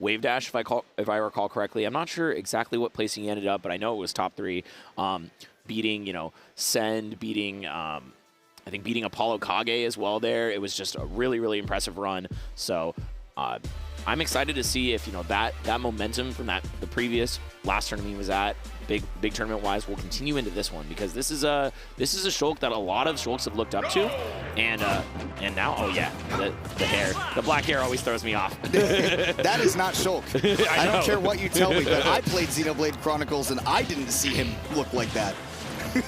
wave dash, if I recall correctly. I'm not sure exactly what placing he ended up, but I know it was top 3. Beating, you know, Send, beating, I think beating Apollo Kage as well there. It was just a really, really impressive run. So I'm excited to see if, you know, that momentum from the previous last tournament he was at, big tournament wise, will continue into this one, because this is a Shulk that a lot of Shulks have looked up to, and now, oh yeah, the hair, the black hair always throws me off. That is not Shulk. I don't care what you tell me, but I played Xenoblade Chronicles and I didn't see him look like that.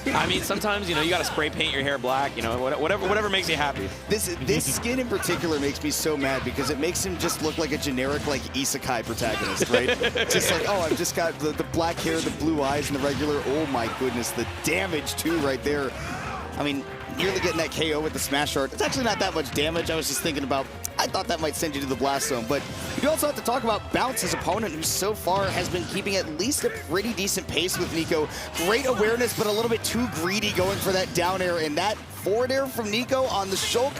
I mean, sometimes, you know, you got to spray paint your hair black, you know, whatever makes you happy. This skin in particular makes me so mad, because it makes him just look like a generic, like, isekai protagonist, right? Just like, oh, I've just got the black hair, the blue eyes, and the regular. Oh my goodness, the damage too right there. I mean, nearly getting that KO with the smash art. It's actually not that much damage. I was just thinking about, I thought that might send you to the blast zone. But you also have to talk about Bounce, his opponent, who so far has been keeping at least a pretty decent pace with Nicko. Great awareness, but a little bit too greedy going for that down air. And that forward air from Nicko on the Shulk,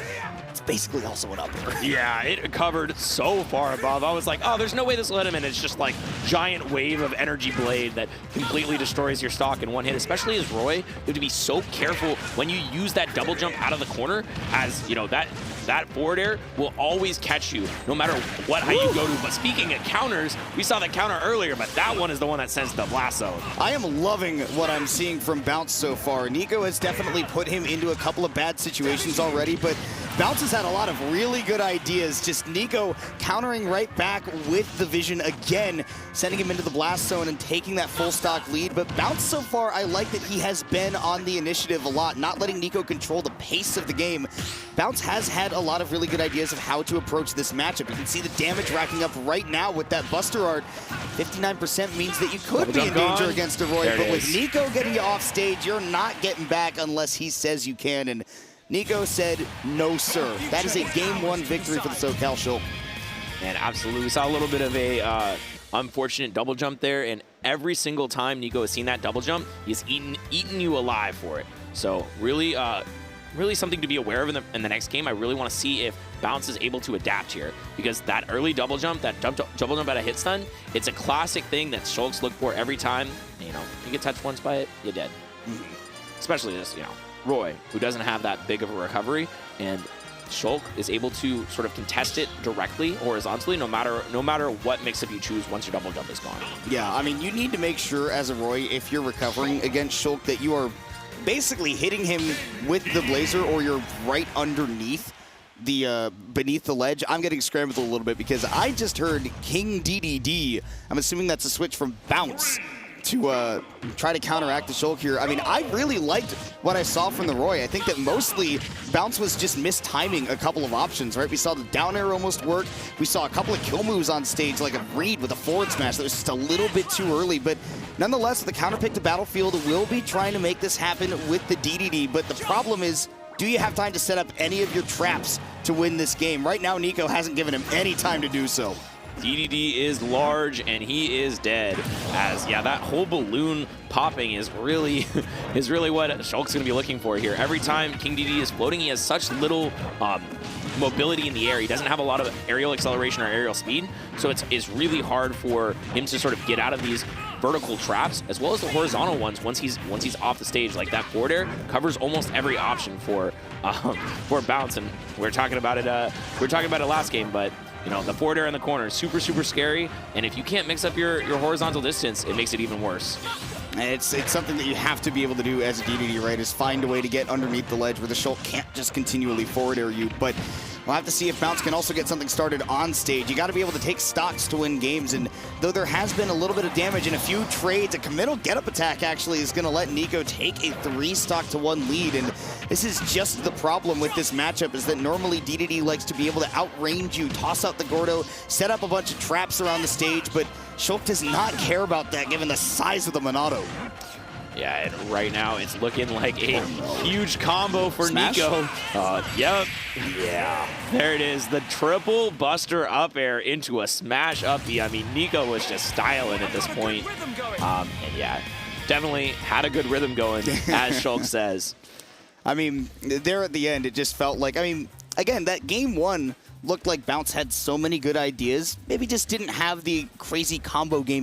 it's basically also an up air. Yeah, it covered so far above. I was like, oh, there's no way this will hit him, and it's just like giant wave of energy blade that completely destroys your stock in one hit. Especially as Roy, you have to be so careful when you use that double jump out of the corner, as you know, that forward air will always catch you no matter what height you go to. But speaking of counters, we saw that counter earlier, but that one is the one that sends the blast zone. I am loving what I'm seeing from Bounce so far. Nicko has definitely put him into a couple of bad situations already, but Bounce has had a lot of really good ideas. Just Nicko countering right back with the vision again, sending him into the blast zone and taking that full stock lead. But Bounce so far, I like that he has been on the initiative a lot, not letting Nicko control the pace of the game. Bounce has had a lot of really good ideas of how to approach this matchup. You can see the damage racking up right now with that Buster Art. 59% means that you could be in danger against a Roy, but with Nicko getting you off stage, you're not getting back unless he says you can. And Nicko said, no, sir. That is a Game 1 victory for the SoCal Shulk. And absolutely, we saw a little bit of a unfortunate double jump there, and every single time Nicko has seen that double jump, he's eaten you alive for it. So really, really something to be aware of in the next game. I really want to see if Bounce is able to adapt here, because that early double jump, that double jump at a hit stun, it's a classic thing that Shulks look for every time. You know, you get touched once by it, you're dead. Especially this, you know, Roy, who doesn't have that big of a recovery, and Shulk is able to sort of contest it directly, horizontally, no matter what mix-up you choose once your double jump is gone. Yeah, I mean, you need to make sure as a Roy, if you're recovering against Shulk, that you are basically hitting him with the Blazer, or you're right underneath the beneath the ledge. I'm getting scrambled a little bit because I just heard King Dedede. I'm assuming that's a switch from Bounce to try to counteract the Shulk here. I mean, I really liked what I saw from the Roy. I think that mostly Bounce was just mistiming a couple of options, right? We saw the down air almost work. We saw a couple of kill moves on stage, like a read with a forward smash that was just a little bit too early. But nonetheless, the counter pick to Battlefield will be trying to make this happen with the Dedede. But the problem is, do you have time to set up any of your traps to win this game? Right now, Nicko hasn't given him any time to do so. Dedede is large and he is dead. As yeah, that whole balloon popping is really what Shulk's gonna be looking for here. Every time King Dedede is floating, he has such little mobility in the air. He doesn't have a lot of aerial acceleration or aerial speed, so it's really hard for him to sort of get out of these vertical traps as well as the horizontal ones once he's off the stage. Like that forward air covers almost every option for Bounce, and we were talking about it last game, but you know, the forward air in the corner is super scary, and if you can't mix up your horizontal distance, it makes it even worse. It's something that you have to be able to do as a Dedede, right, is find a way to get underneath the ledge where the Shulk can't just continually forward air you. But we'll have to see if Bounce can also get something started on stage. You got to be able to take stocks to win games, and though there has been a little bit of damage in a few trades, a committal get-up attack actually is going to let Nicko take a 3-stock-to-1 lead, and this is just the problem with this matchup, is that normally Dedede likes to be able to outrange you, toss out the Gordo, set up a bunch of traps around the stage, but Shulk does not care about that given the size of the Monado. Yeah, and right now it's looking like a huge combo for Nicko. Yep. Yeah. There it is. The triple Buster up air into a smash up B. I mean, Nicko was just styling at this point. And yeah, definitely had a good rhythm going, as Shulk says. I mean, there at the end, it just felt like, I mean, again, that game one looked like Bounce had so many good ideas, maybe just didn't have the crazy combo game